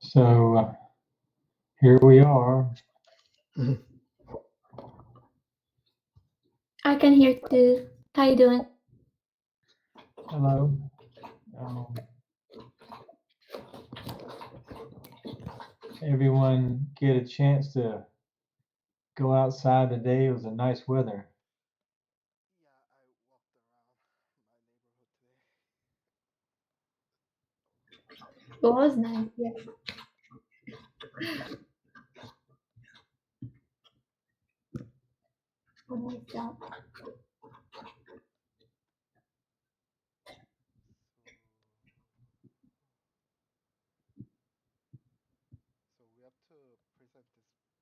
So here we are. I can hear too. How you doing? Hello. Everyone get a chance to go outside today. It was a nice weather. Yeah, I walked around my neighborhood today. It was nice, yeah. Oh, nice job. So we have to present this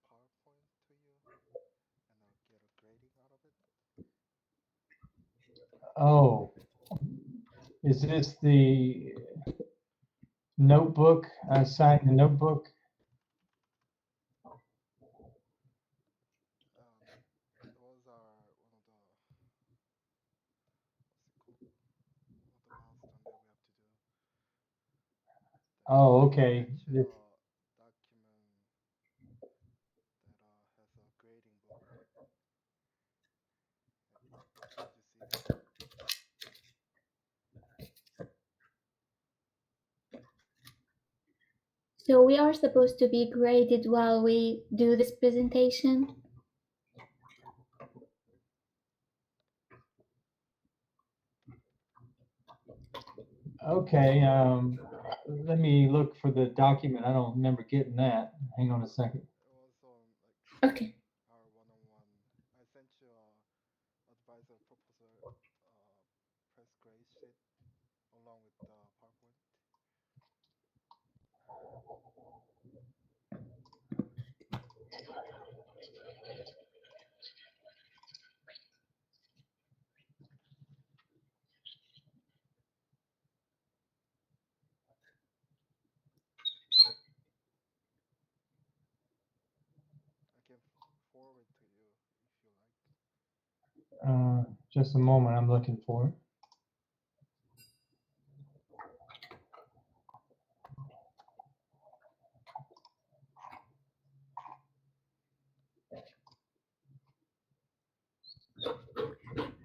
PowerPoint to you and get a grading out of it. Oh, is this the notebook? I signed the notebook. It was one of the milestone that we have to do. Oh, okay. Sent you a document that has a grading book. Did you see that? So we are supposed to be graded while we do this presentation? Okay. Let me look for the document. I don't remember getting that. Hang on a second. It was on Okay. our one-on-one. I sent you a advisor proposal press grade sheet along with the PowerPoint. I can forward to you if you like. Just a moment. I'm looking for it.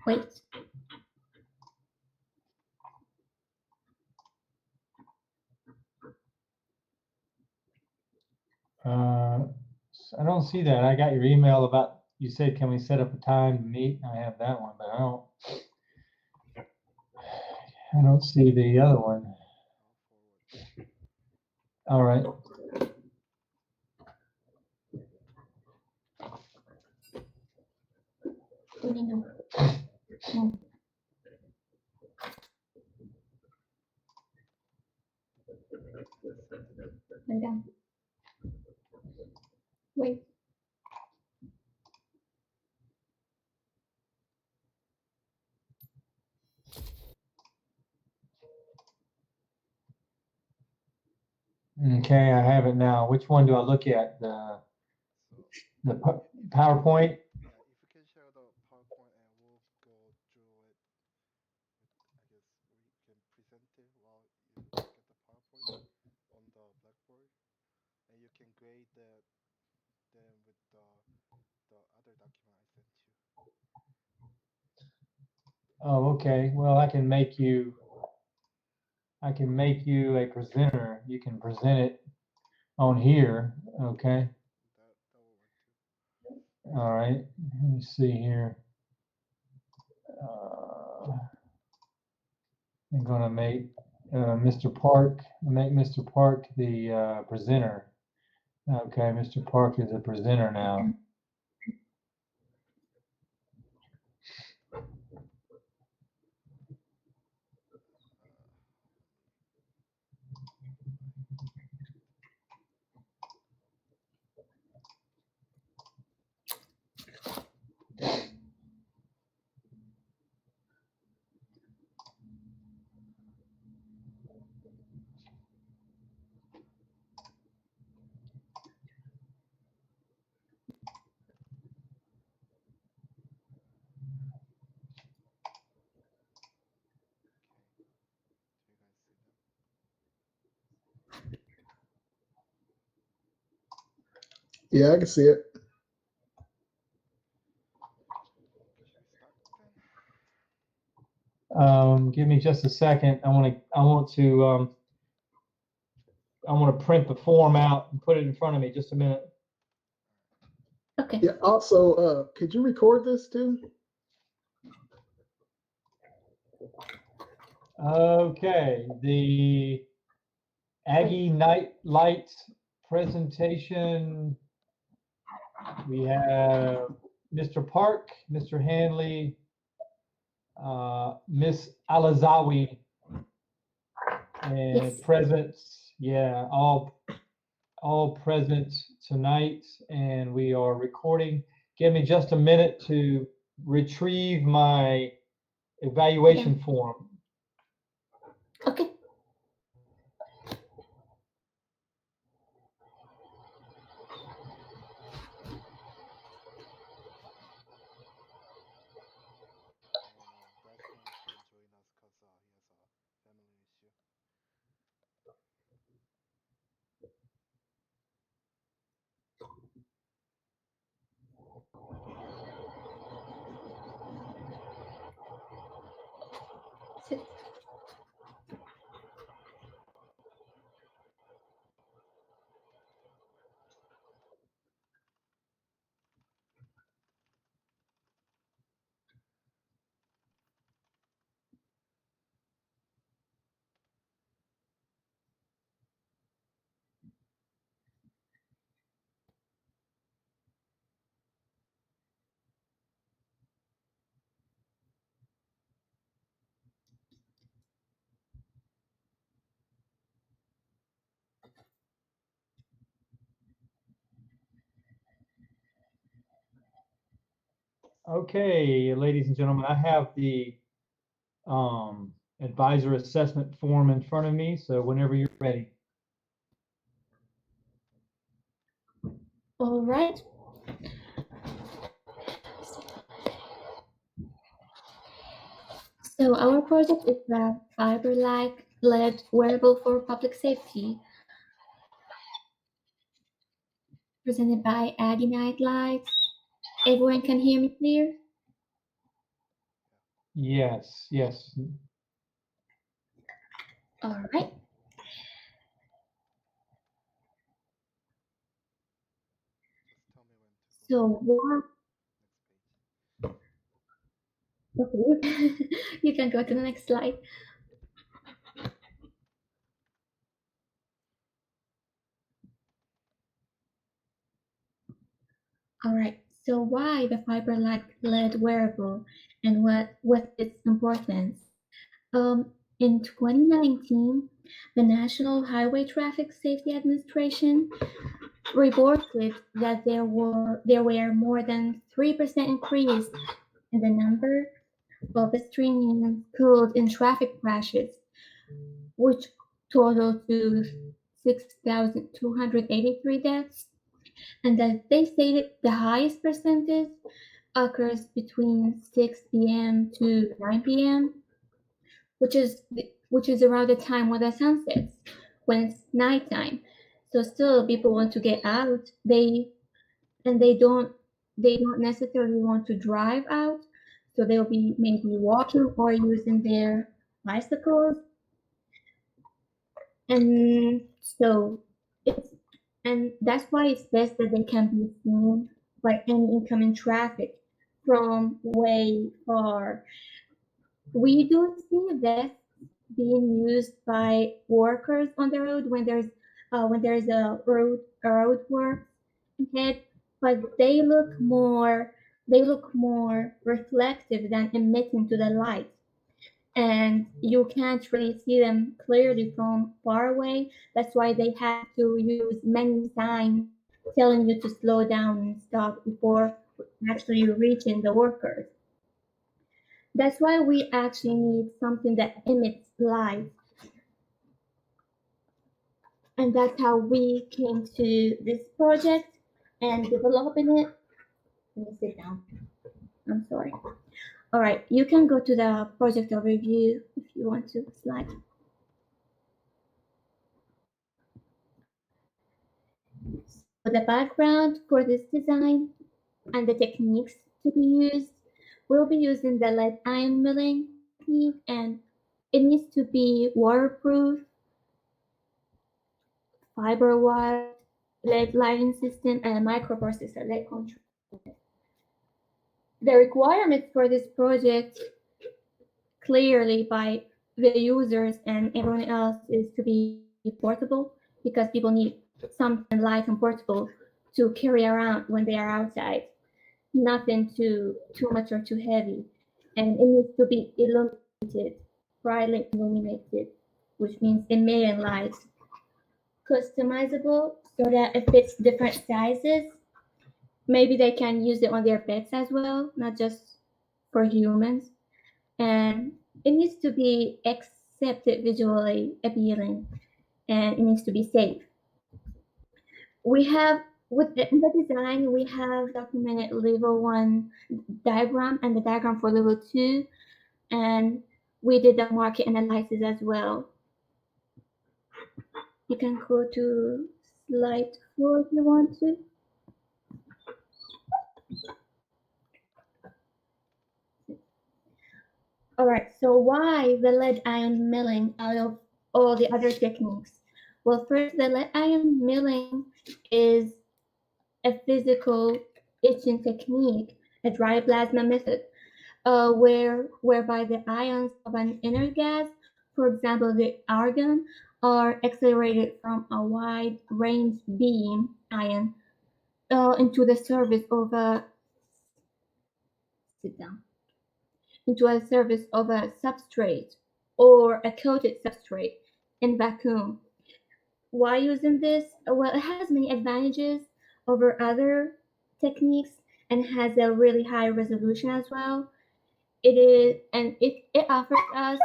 Wait. I don't see that. I got your email about, you said, can we set up a time to meet? I have that one, but I don't see the other one. All right. No. I'm done. Wait. Okay, I have it now. Which one do I look at? The PowerPoint? Yeah, if you can share the PowerPoint and we'll go through it. I guess we can present it while you look at the PowerPoint on the Blackboard, and you can grade them with the other document I sent you. Oh, okay. Well, I can make you a presenter. You can present it on here. Okay. That will work too. All right. Let me see here. I'm going to make Mr. Park the presenter. Okay, Mr. Park is a presenter now. Yeah, I can see it. Should we start then? Give me just a second. I want to print the form out and put it in front of me. Just a minute. Okay. Yeah. Also, could you record this too? Okay, the Aggie Night Lights presentation. We have Mr. Park, Mr. Hanley, Miss Alazawi, and Yes. presents. Yeah, all present tonight, and we are recording. Give me just a minute to retrieve my evaluation form. Okay. Bradman can't join us because he has a family issue. So, Okay, ladies and gentlemen, I have the advisor assessment form in front of me, so whenever you're ready. all right. So our project is a fiber-like LED wearable for public safety, presented by Aggie Night Lights. Everyone can hear me clear? Yes, yes. All right. Just tell me when to go So to what? the next page. Okay, you can go to the next slide. All right. So why the fiber-like LED wearable, and what's its importance? In 2019, the National Highway Traffic Safety Administration reported that there were more than 3% increase in the number of pedestrians killed in traffic crashes, which totaled to 6,283 deaths, and that they stated the highest percentage occurs between 6 p.m. to 9 p.m., which is around the time when the sun sets, when it's nighttime. So still, people want to get out. They don't necessarily want to drive out, so they'll be maybe walking or using their bicycles. And so it's and that's why it's best that they can be seen by any incoming traffic from way far. We do see this being used by workers on the road when there's a road work ahead, but they look more reflective than emitting to the light, and you can't really see them clearly from far away. That's why they have to use many signs telling you to slow down and stop before actually reaching the workers. That's why we actually need something that emits light. And that's how we came to this project and developing it. Let me sit down. I'm sorry. All right, you can go to the project overview if you want to slide. the background for this design and the techniques to be used, we'll be using the lead ion milling technique, and it needs to be waterproof, fiber wire, lead lighting system, and microprocessor lead control. The requirements for this project clearly by the users and everyone else is to be portable, because people need something light and portable to carry around when they are outside. Nothing too much or too heavy. And it needs to be illuminated, brightly illuminated, which means emitting light. Customizable so that it fits different sizes. Maybe they can use it on their pets as well, not just for humans. And it needs to be accepted visually appealing, and it needs to be safe. We have in the design we have documented level 1 diagram and the diagram for level 2, and we did the market analysis as well. You can go to slide 4 if you want to. All right, so why the lead ion milling out of all the other techniques? Well, first, the lead ion milling is a physical etching technique, a dry plasma method, whereby the ions of an inert gas, for example, the argon, are accelerated from a wide range beam ion into the surface of a sit down into a surface of a substrate or a coated substrate in vacuum. Why using this? Well, it has many advantages over other techniques and has a really high resolution as well. It offers us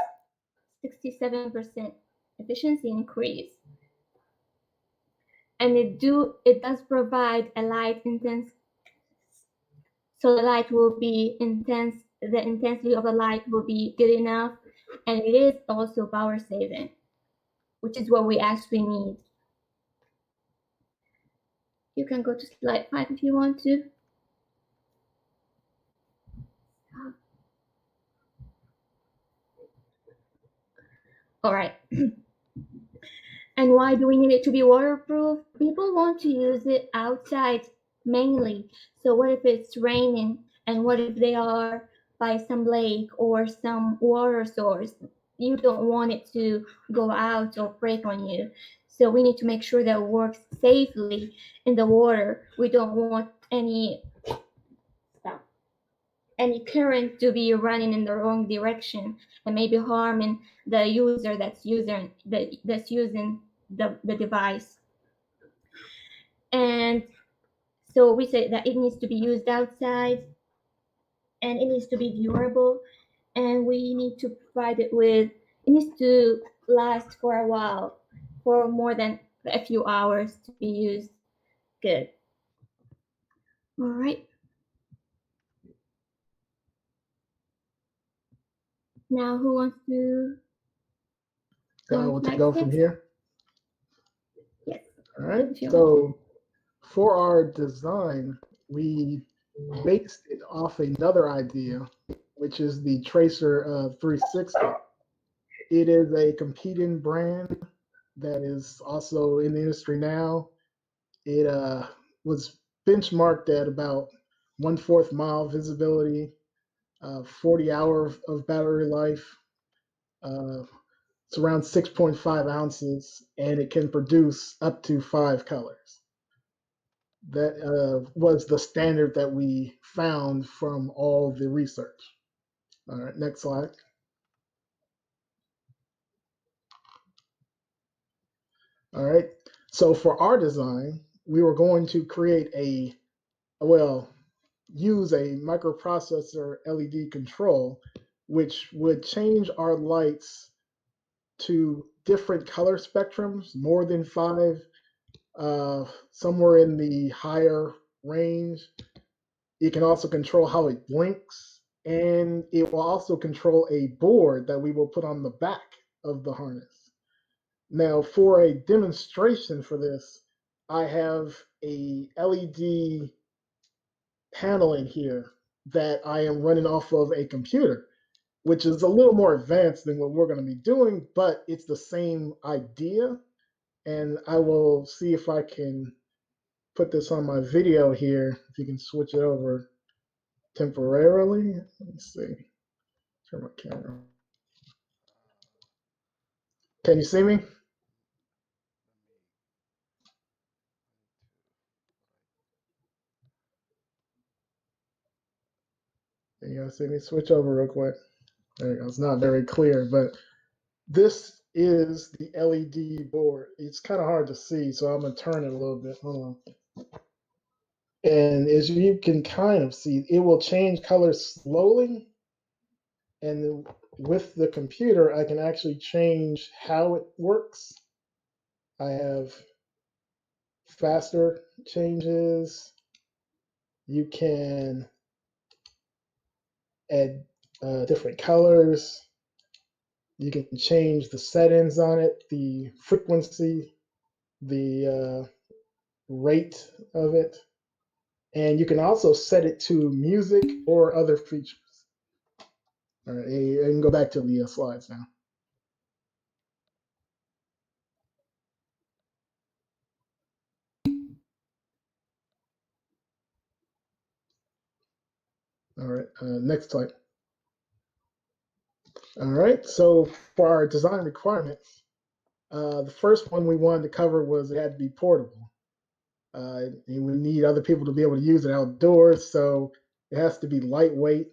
67% efficiency increase, and it does provide a light intense, so the light will be intense. The intensity of the light will be good enough, and it is also power saving, which is what we actually need. You can go to slide 5 if you want to. All right. And why do we need it to be waterproof? People want to use it outside mainly. So what if it's raining, and what if they are by some lake or some water source? You don't want it to go out or break on you. So we need to make sure that it works safely in the water. We don't want any current to be running in the wrong direction and maybe harming the user that's using the device. And so we say that it needs to be used outside, and it needs to be durable, and we need to provide it needs to last for a while, for more than a few hours to be used good. All right. Now who wants to We'll go from here. Yes. All right. So for our design, we based it off another idea, which is the Tracer 360. It is a competing brand that is also in the industry now. It was benchmarked at about 1/4 mile visibility, 40 hours of battery life. It's around 6.5 ounces, and it can produce up to 5 colors. That was the standard that we found from all the research. All right, next slide. All right, so for our design, we were going to create use a microprocessor LED control, which would change our lights to different color spectrums, more than 5, somewhere in the higher range. It can also control how it blinks, and it will also control a board that we will put on the back of the harness. Now, for a demonstration for this, I have a LED panel in here that I am running off of a computer, which is a little more advanced than what we're going to be doing, but it's the same idea. And I will see if I can put this on my video here. If you can switch it over temporarily. Let me see. Turn my camera. Can you see me? Let me. Can you guys see me? Switch over real quick. There you go. It's not very clear, but this is the LED board. It's kind of hard to see, so I'm gonna turn it a little bit. Hold on. And as you can kind of see, it will change colors slowly. And with the computer, I can actually change how it works. I have faster changes. You can add different colors. You can change the settings on it, the frequency, the rate of it. And you can also set it to music or other features. All right, I can go back to the slides now. All right, next slide. All right, so for our design requirements, the first one we wanted to cover was it had to be portable. And we need other people to be able to use it outdoors, so it has to be lightweight.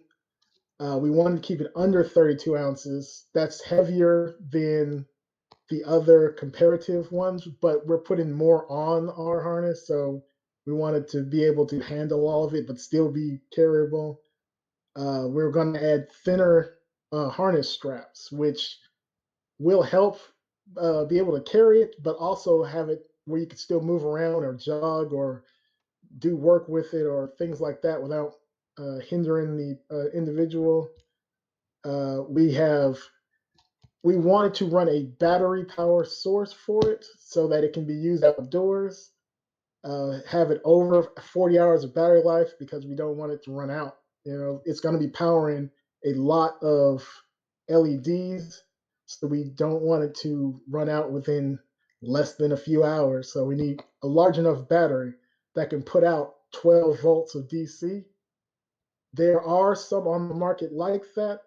We wanted to keep it under 32 ounces. That's heavier than the other comparative ones, but we're putting more on our harness, so we wanted to be able to handle all of it, but still be carryable. We're going to add thinner harness straps, which will help be able to carry it, but also have it where you can still move around or jog or do work with it or things like that without hindering the individual. We wanted to run a battery power source for it so that it can be used outdoors. Have it over 40 hours of battery life because we don't want it to run out. You know, it's going to be powering a lot of LEDs, so we don't want it to run out within less than a few hours. So we need a large enough battery that can put out 12 volts of DC. There are some on the market like that.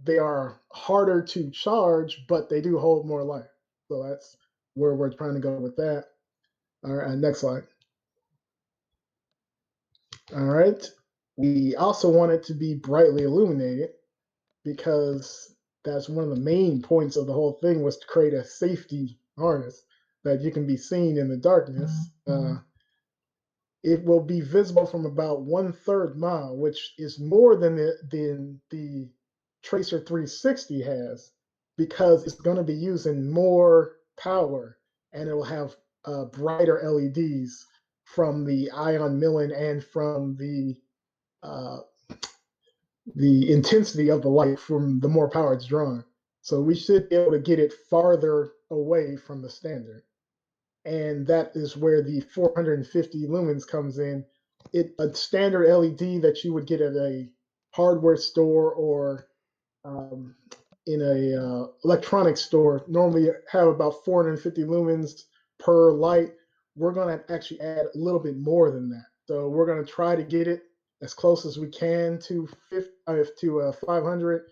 They are harder to charge, but they do hold more life. So that's where we're trying to go with that. All right, next slide. All right. We also want it to be brightly illuminated because that's one of the main points of the whole thing was to create a safety harness that you can be seen in the darkness. It will be visible from about 1/3 mile, which is more than the Tracer 360 has because it's going to be using more power and it will have brighter LEDs from the ion milling and from uh, the intensity of the light from the more power it's drawing. So we should be able to get it farther away from the standard. And that is where the 450 lumens comes in. A standard LED that you would get at a hardware store or in a electronics store normally have about 450 lumens per light. We're going to actually add a little bit more than that. So we're going to try to get it as close as we can to 500.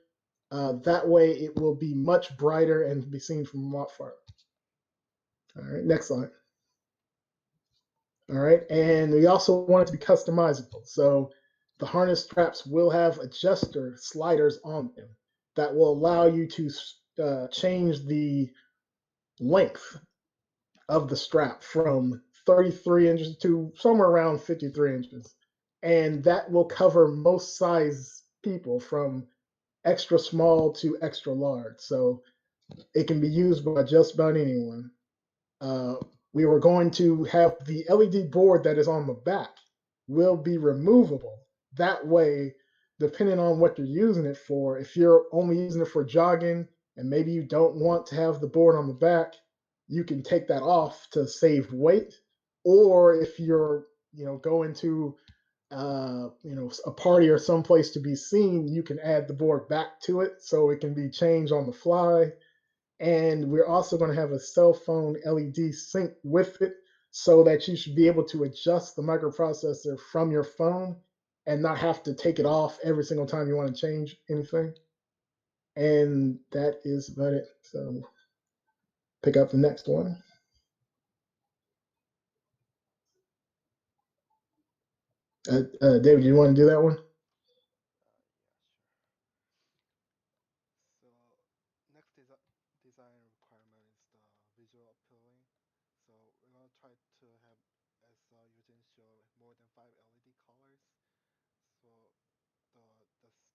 That way it will be much brighter and be seen from a lot farther. All right, next slide. All right, and we also want it to be customizable. So the harness straps will have adjuster sliders on them that will allow you to change the length of the strap from 33 inches to somewhere around 53 inches. And that will cover most size people from extra small to extra large. So it can be used by just about anyone. We were going to have the LED board that is on the back will be removable. That way, depending on what you're using it for, if you're only using it for jogging and maybe you don't want to have the board on the back, you can take that off to save weight. Or if you're, going to a party or someplace to be seen, you can add the board back to it so it can be changed on the fly. And we're also going to have a cell phone LED sync with it so that you should be able to adjust the microprocessor from your phone and not have to take it off every single time you want to change anything. And that is about it. So pick up the next one. David, you want to do that one? Yeah, sure. So next design requirement is the visual appealing. So we're gonna try to have, as Eugene showed, more than 5 LED colors. So that's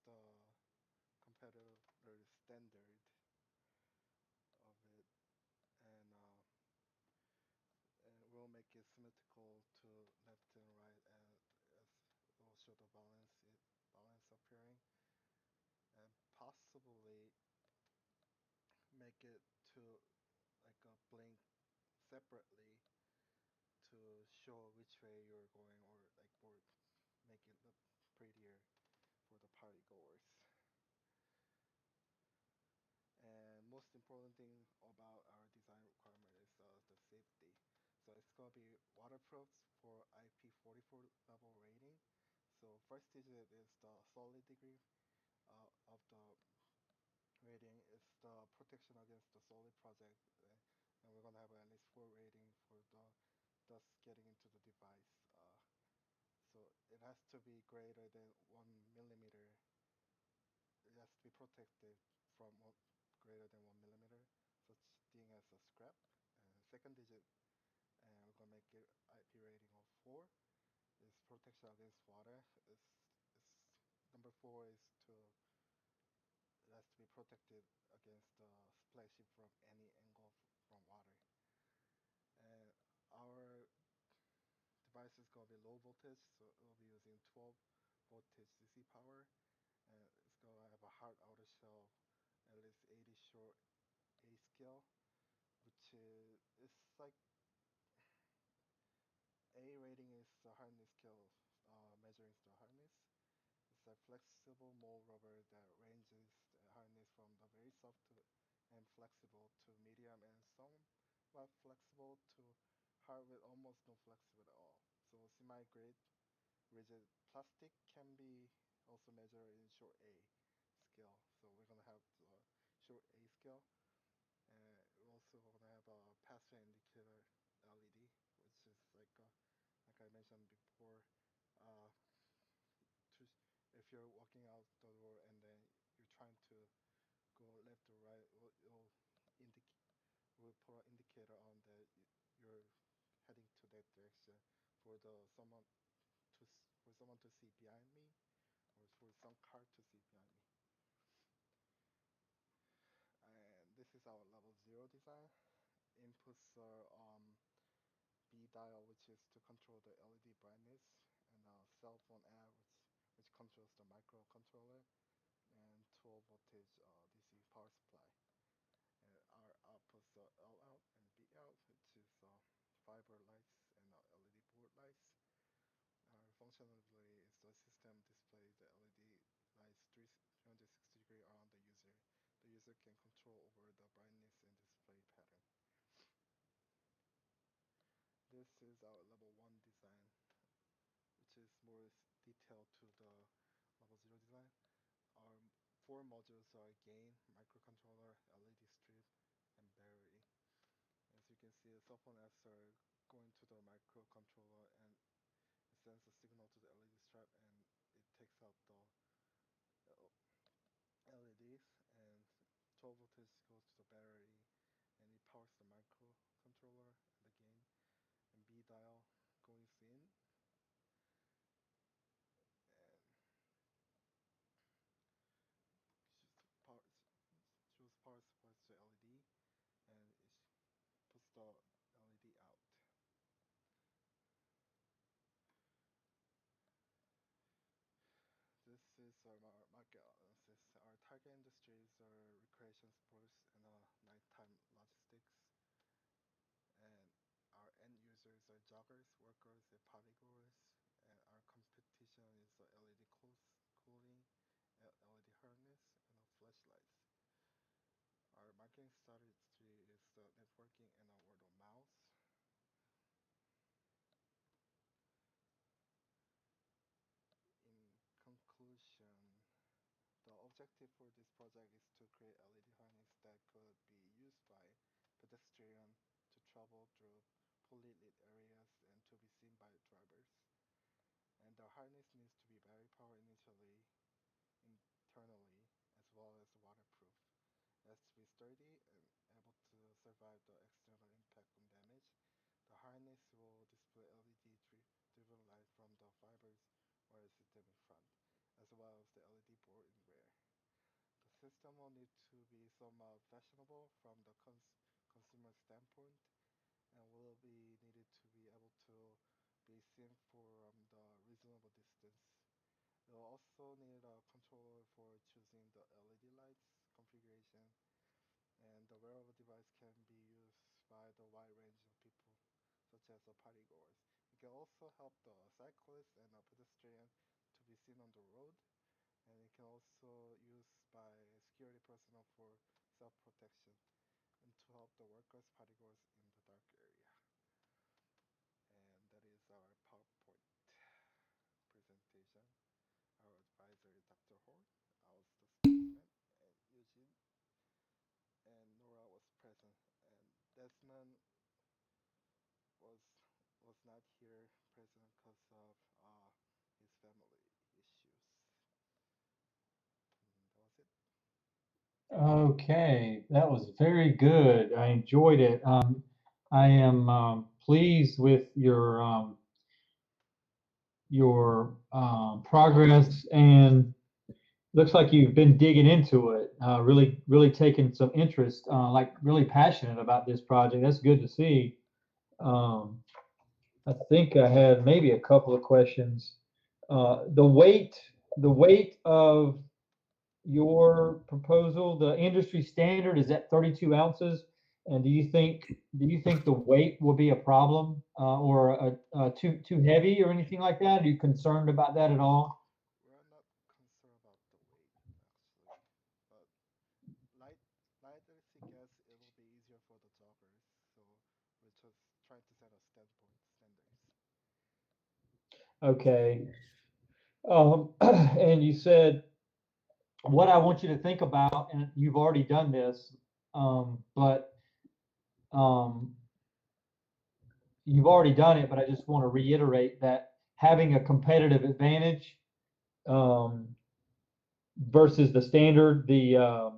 the competitor standard of it, and we'll make it symmetrical to left and right, and as we'll show the balance appearing, and possibly make it to like a blink separately to show which way you're going, or like or make it look prettier for the party goers. And most important thing about our design requirement is the safety. So it's gonna be waterproof for IP44 level rating. So first digit is the solid degree of the rating. It's the protection against the solid project, and we're gonna have at least 4 rating for the dust getting into the device. So it has to be greater than 1 millimeter. It has to be protected from greater than 1 millimeter, such thing as a scrap. And second digit, and we're gonna make it IP rating of 4. Is protection against water. Is number 4 is to it has to be protected against splashing from any angle from water. And our device is gonna be low voltage, so it will be using 12 voltage DC power, and it's gonna have a hard outer shell, at least 80 short A scale, which is it's like A rating is the hardness scale, measuring the hardness. It's a flexible mold rubber that ranges the hardness from the very soft to and flexible to medium and somewhat flexible to hard with almost no flexibility at all. So semi-grade rigid plastic can be also measured in short A scale. So we're gonna have the short A scale, and we're also gonna have a pathway indicator LED, which is like I mentioned before, uh, to if you're walking out the door and then you're trying to go left or right, it'll indicate will put an indicator on that you're heading to that direction for the someone for someone to see behind me, or for some car to see behind me. And this is our level 0 design. Inputs are B dial, which is to control the LED brightness, and cell phone app, which controls the microcontroller, and 12 voltage DC power supply. And our outputs are L out and B out, which is fiber lights and LED board lights. Our functionality is the system displays the LED lights 360 degree around the user. The user can control over the brightness and display pattern. This is our level 1 design, which is more detailed to the level 0 design. Our 4 modules are gain, microcontroller, LED strip, and battery. As you can see, the cell phone apps are going to the microcontroller, and it sends a signal to the LED strip, and it takes out the LEDs, and 12 voltage goes to the battery, and it powers the microcontroller and the gain, and B dial goes in, and power, shows power supplies to LED, and it puts the LED out. This is our market analysis. Our target industries are recreation sports and nighttime logistics. workers, and partygoers. And our competition is the LED cooling, LED harness, and flashlights. Our marketing strategy is the networking and word of mouth. In conclusion, the objective for this project is to create LED harness that could be used by pedestrians to travel through poorly lit areas and to be seen by drivers. And the harness needs to be battery powered initially, internally, as well as waterproof. It has to be sturdy and able to survive the external impact and damage. The harness will display LED driven light from the fibers or system in front, as well as the LED board in rear. The system will need to be somewhat fashionable from the consumer standpoint and will be needed to be able to be seen from the reasonable distance. It will also need a controller for choosing the LED lights configuration, and the wearable device can be used by the wide range of people, such as the partygoers. It can also help the cyclists and the pedestrian to be seen on the road, and it can also use by security personnel for self-protection and to help the workers, partygoers in the dark area. And that is our PowerPoint presentation. Our advisor is Dr. Horn. I was the spokesman, and Eugene and Nora was present. And Desmond was was not here present because of his family issues. And that was it. Okay, that was very good. I enjoyed it. I am pleased with your progress, and looks like you've been digging into it. Really taking some interest, like really passionate about this project. That's good to see. Um, I think I had maybe a couple of questions. The weight of your proposal, the industry standard is at 32 ounces. And do you think the weight will be a problem, or too heavy or anything like that? Are you concerned about that at all? We are not concerned about the weight actually, but light lighter as it gets, it will be easier for the joggers. So we're just trying to set a standpoint standards. Okay. And you said what I want you to think about, and you've already done this, but um, you've already done it, but I just want to reiterate that having a competitive advantage, um, versus the standard, the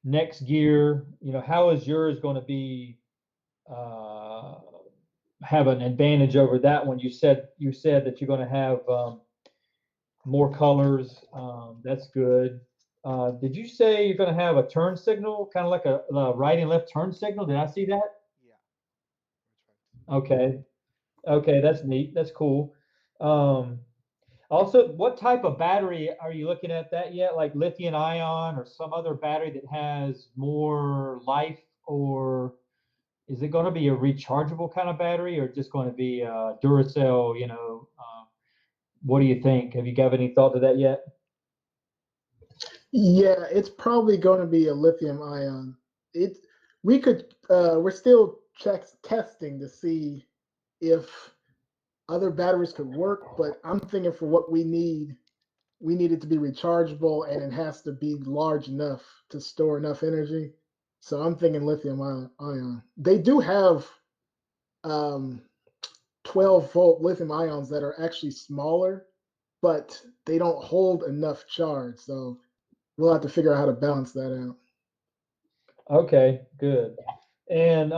next gear, how is yours going to be, uh, have an advantage over that one? You said that you're going to have more colors. That's good. Did you say you're going to have a turn signal, kind of like a right and left turn signal? Did I see that? Yeah, we're trying to do that. Okay. Okay, that's neat. That's cool. Um, Also, what type of battery are you looking at that yet? Like lithium ion or some other battery that has more life, or is it going to be a rechargeable kind of battery, or just going to be Duracell? What do you think? Have you got any thought to that yet? Yeah, it's probably going to be a lithium ion. It we could we're still testing to see if other batteries could work, but I'm thinking for what we need it to be rechargeable and it has to be large enough to store enough energy. So I'm thinking lithium ion. They do have um, 12-volt lithium ions that are actually smaller, but they don't hold enough charge. So we'll have to figure out how to balance that out. Okay, good. And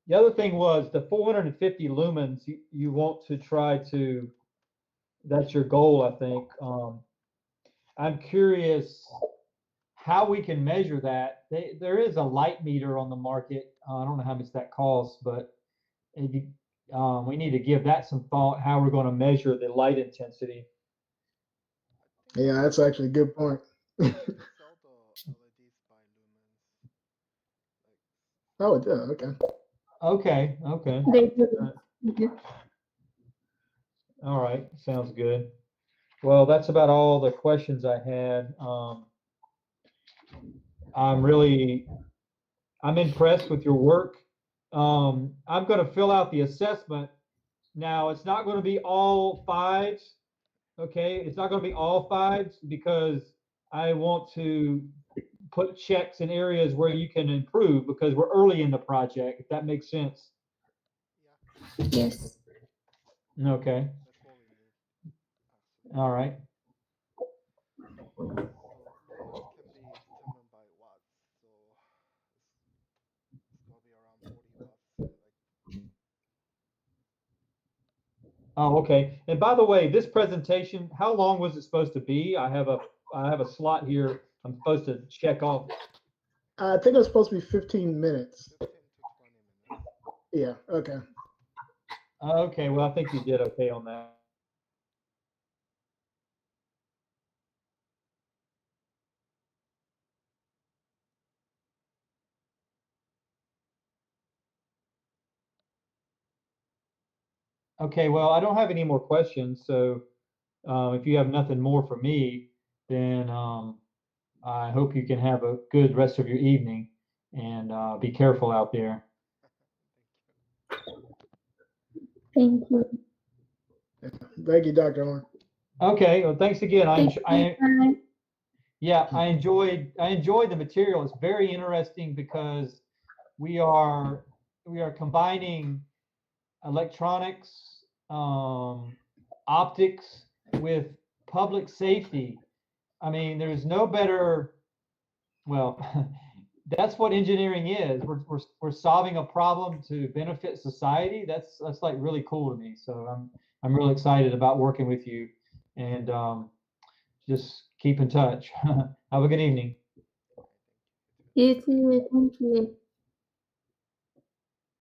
the other thing was the 450 lumens. You want to try to. That's your goal, I think. I'm curious how we can measure that. There is a light meter on the market. I don't know how much that costs, but if we need to give that some thought, how we're going to measure the light intensity. I think Yeah, that's actually a good point. they sell the LEDs by lumens. Like Oh, it does. Okay. Okay, okay. They do. They do. All right, sounds good. Well, that's about all the questions I had. I'm impressed with your work. I'm going to fill out the assessment. Now, it's not going to be all fives, okay? It's not going to be all fives because I want to put checks in areas where you can improve because we're early in the project, if that makes sense. Yeah, Yes. Okay, that's what we need. Actually. all right. So voltage can be determined by watts. So it's gonna be around 40 watts. Like Oh, okay. And by the way, this presentation, how long was it supposed to be? I have a slot here. I'm supposed to check off. I think it was supposed to be 15 minutes. 15 to 20 minutes. Yeah, okay. Okay, well, I think you did okay on that. Okay, well, I don't have any more questions, so if you have nothing more for me, then I hope you can have a good rest of your evening and be careful out there. Thank you. Thank you. Thank you, Dr. Horn. Okay, well, thanks again. Thank you. Bye. Yeah, I enjoyed the material. It's very interesting because we are combining electronics, optics with public safety. I mean, there's no better, well, that's what engineering is. We're solving a problem to benefit society. That's like really cool to me. So I'm really excited about working with you, and just keep in touch. Have a good evening. All right, thank you. You too. You too. Thank you.